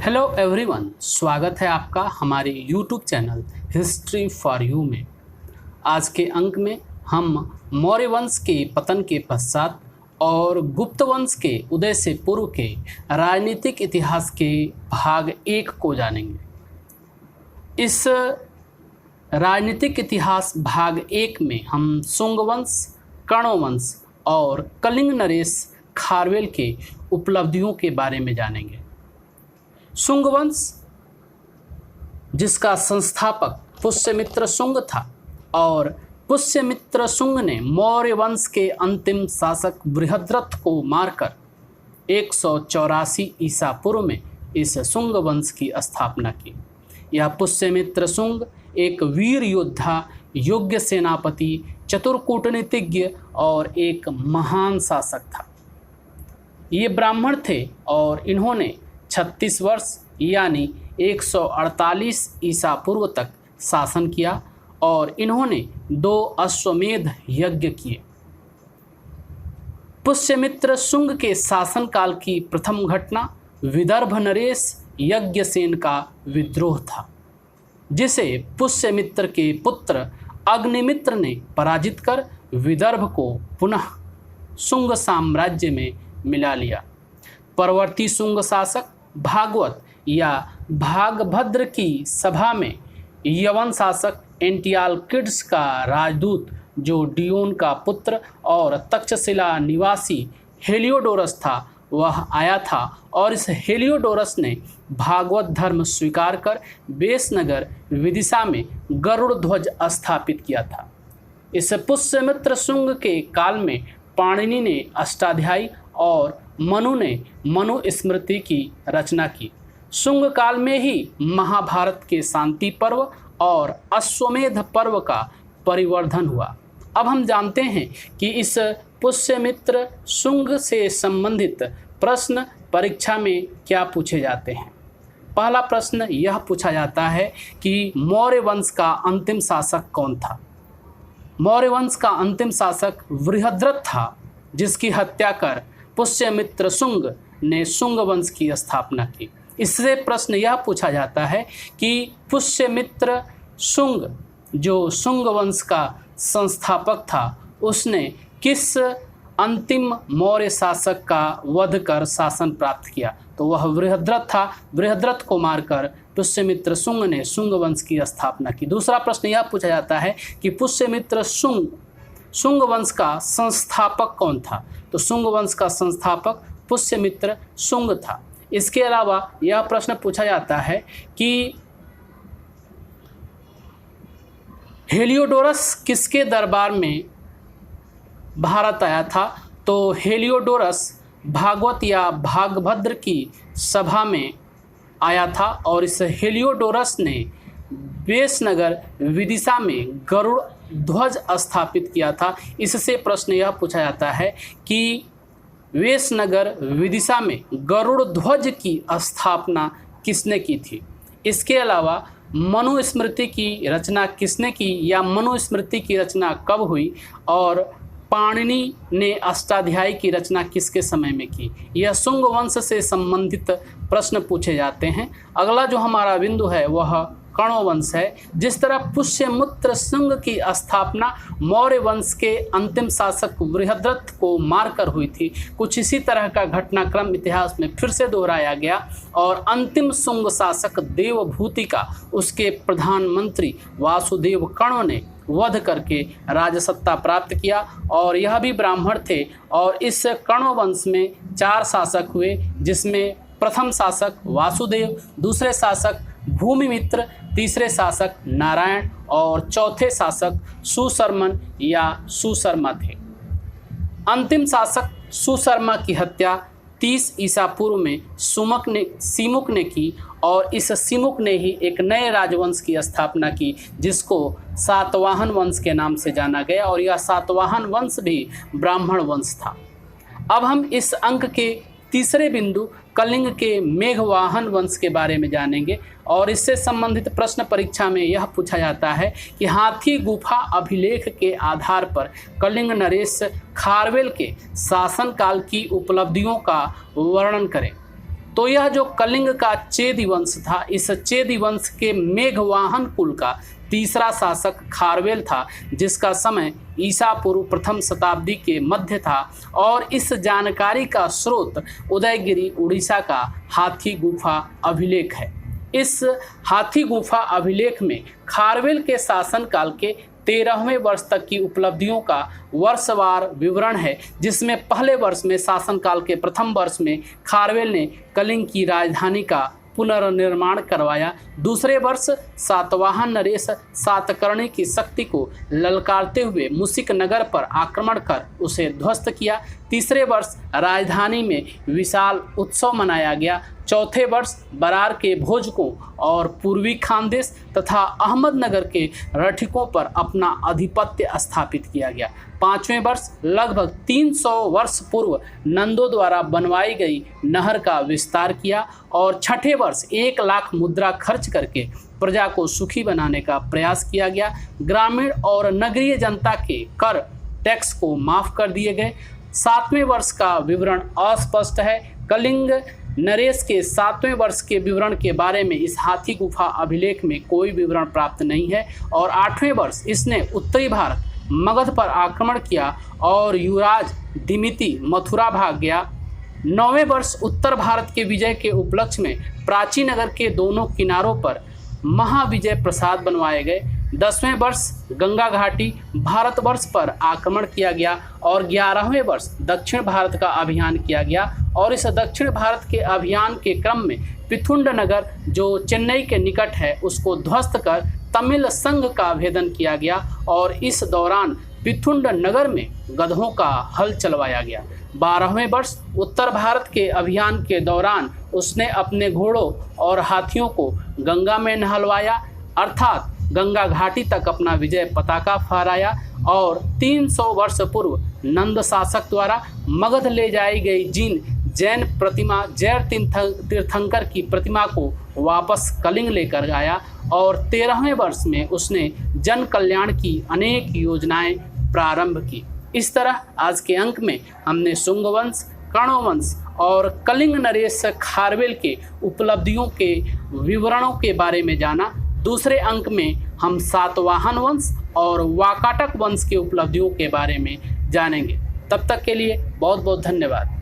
Hello everyone, स्वागत है आपका हमारे YouTube channel history for you में। आज के अंक में हम मौर्य वंश के पतन के पश्चात और गुप्त वंश के उदय से पूर्व के राजनीतिक इतिहास के भाग 1 को जानेंगे। इस राजनीतिक इतिहास भाग 1 में हम शुंग वंश, कर्ण वंश और कलिंग नरेश खारवेल के उपलब्धियों के बारे में जानेंगे। शुंग वंश, जिसका संस्थापक पुष्यमित्र शुंग था, और पुष्यमित्र शुंग ने मौर्य वंश के अंतिम शासक बृहद्रथ को मारकर 184 ईसा पूर्व में इस शुंग वंश की स्थापना की। यह पुष्यमित्र शुंग एक वीर योद्धा, योग्य सेनापति, चतुर कूटनीतिज्ञ और एक महान शासक था। ये ब्राह्मण थे और इन्होंने 36 वर्ष यानी 148 ईसा पूर्व तक शासन किया और इन्होंने 2 अश्वमेध यज्ञ किए। पुष्यमित्र शुंग के शासनकाल की प्रथम घटना विदर्भ नरेश यज्ञसेन का विद्रोह था, जिसे पुष्यमित्र के पुत्र अग्निमित्र ने पराजित कर विदर्भ को पुनः शुंग साम्राज्य में मिला लिया। परवर्ती शुंग शासक भागवत या भागभद्र की सभा में यवन शासक एंटियालकिड्स का राजदूत, जो डियोन का पुत्र और तक्षशिला निवासी हेलियोडोरस था, वह आया था और इस हेलियोडोरस ने भागवत धर्म स्वीकार कर बेसनगर विदिशा में गरुड़ ध्वज स्थापित किया था। इस पुष्यमित्र शुंग के काल में पाणिनि ने अष्टाध्यायी और मनु ने मनुस्मृति की रचना की। शुंग काल में ही महाभारत के शांति पर्व और अश्वमेध पर्व का परिवर्धन हुआ। अब हम जानते हैं कि इस पुष्यमित्र शुंग से संबंधित प्रश्न परीक्षा में क्या पूछे जाते हैं। पहला प्रश्न यह पूछा जाता है कि मौर्य वंश का अंतिम शासक कौन था। मौर्य वंश का अंतिम शासक बृहद्रथ था, जिसकी हत्या कर पुष्यमित्र शुंग ने शुंग वंश की स्थापना की। इससे प्रश्न यह पूछा जाता है कि पुष्यमित्र शुंग, जो शुंग वंश का संस्थापक था, उसने किस अंतिम मौर्य शासक का वध कर शासन प्राप्त किया। तो वह बृहद्रथ था। बृहद्रथ को मारकर पुष्यमित्र शुंग ने शुंग वंश की स्थापना की। दूसरा प्रश्न यह पूछा जाता है कि पुष्यमित्र शुंग वंश का संस्थापक कौन था। तो शुंग वंश का संस्थापक पुष्यमित्र शुंग था। इसके अलावा यह प्रश्न पूछा जाता है कि हेलियोडोरस किसके दरबार में भारत आया था। तो हेलियोडोरस भागवत या भागभद्र की सभा में आया था और इस हेलियोडोरस ने बेसनगर विदिशा में गरुड़ ध्वज स्थापित किया था। इससे प्रश्न यह पूछा जाता है कि बेसनगर विदिशा में गरुड़ ध्वज की स्थापना किसने की थी। इसके अलावा मनुस्मृति की रचना किसने की या मनुस्मृति की रचना कब हुई और पाणिनि ने अष्टाध्यायी की रचना किसके समय में की। यह शुंग वंश से संबंधित प्रश्न पूछे जाते हैं। अगला जो हमारा बिंदु है वह कर्ण वंश है। जिस तरह पुष्यमित्र शुंग की स्थापना मौर्य वंश के अंतिम शासक बृहद्रथ को मारकर हुई थी, कुछ इसी तरह का घटनाक्रम इतिहास में फिर से दोहराया गया और अंतिम शुंग शासक देवभूति का उसके प्रधानमंत्री वासुदेव कर्ण ने वध करके राजसत्ता प्राप्त किया और यह भी ब्राह्मण थे। और इस कर्ण वंश में 4 शासक हुए, जिसमें प्रथम शासक वासुदेव, दूसरे शासक भूमिमित्र, तीसरे शासक नारायण और चौथे शासक सुशर्मन या सुशर्मा थे। अंतिम शासक सुशर्मा की हत्या 30 ईसा पूर्व में सीमुक ने की और इस सीमुक ने ही एक नए राजवंश की स्थापना की, जिसको सातवाहन वंश के नाम से जाना गया और यह सातवाहन वंश भी ब्राह्मण वंश था। अब हम इस अंक के तीसरे बिंदु कलिंग के मेघवाहन वंश के बारे में जानेंगे और इससे संबंधित प्रश्न परीक्षा में यह पूछा जाता है कि हाथी गुफा अभिलेख के आधार पर कलिंग नरेश खारवेल के शासनकाल की उपलब्धियों का वर्णन करें। तो यह जो कलिंग का चेदी वंश था, इस चेदी वंश के मेघवाहन कुल का तीसरा शासक खारवेल था, जिसका समय ईसा पूर्व प्रथम शताब्दी के मध्य था। और इस जानकारी का स्रोत उदयगिरी उड़ीसा का हाथी गुफा अभिलेख है। इस हाथी गुफा अभिलेख में खारवेल के शासनकाल के 13वें वर्ष तक की उपलब्धियों का वर्षवार विवरण है, जिसमें पहले वर्ष में शासनकाल के प्रथम वर्ष में खारवेल ने कलिंग की राजधानी का पुनर्निर्माण करवाया। दूसरे वर्ष सातवाहन नरेश सातकर्णी की शक्ति को ललकारते हुए मुसिक नगर पर आक्रमण कर उसे ध्वस्त किया। तीसरे वर्ष राजधानी में विशाल उत्सव मनाया गया। चौथे वर्ष बरार के भोजकों और पूर्वी खानदेश तथा अहमदनगर के रठिकों पर अपना आधिपत्य स्थापित किया गया। पांचवें वर्ष लगभग 300 वर्ष पूर्व नंदों द्वारा बनवाई गई नहर का विस्तार किया। और छठे वर्ष 1 लाख मुद्रा खर्च करके प्रजा को सुखी बनाने का प्रयास किया गया। ग्रामीण और नगरीय जनता के कर टैक्स को माफ कर दिए गए। 7वें वर्ष का विवरण अस्पष्ट है। कलिंग नरेश के 7वें वर्ष के विवरण के बारे में इस हाथी गुफा अभिलेख में कोई विवरण प्राप्त नहीं है। और 8वें वर्ष इसने उत्तरी भारत मगध पर आक्रमण किया और युवराज दिमिति मथुरा भाग गया। 9वें वर्ष उत्तर भारत के विजय के उपलक्ष्य में प्राची नगर के दोनों किनारों पर महाविजय प्रसाद बनवाए गए। 10वें वर्ष गंगा घाटी भारतवर्ष पर आक्रमण किया गया। और 11वें वर्ष दक्षिण भारत का अभियान किया गया। और इस दक्षिण भारत के अभियान के क्रम में पिथुंड नगर जो चेन्नई के निकट है उसको ध्वस्त कर तमिल संघ का भेदन किया गया। और इस दौरान पिथुंड नगर में गधों का हल चलवाया गया। 12वें वर्ष उत्तर भारत के अभियान के दौरान उसने अपने घोड़ों और हाथियों को गंगा में नहलवाया, अर्थात गंगा घाटी तक अपना विजय पताका फहराया। और 300 वर्ष पूर्व नंद शासक द्वारा मगध ले जाई गई जैन प्रतिमा जैन तीर्थंकर की प्रतिमा को वापस कलिंग लेकर आया। और 13वें वर्ष में उसने जन कल्याण की अनेक योजनाएं प्रारंभ की। इस तरह आज के अंक में हमने शुंग वंश, कर्ण वंश और कलिंग नरेश खारवेल के उपलब्धियों के विवरणों के बारे में जाना। दूसरे अंक में हम सातवाहन वंश और वाकाटक वंश के उपलब्धियों के बारे में जानेंगे। तब तक के लिए बहुत बहुत धन्यवाद।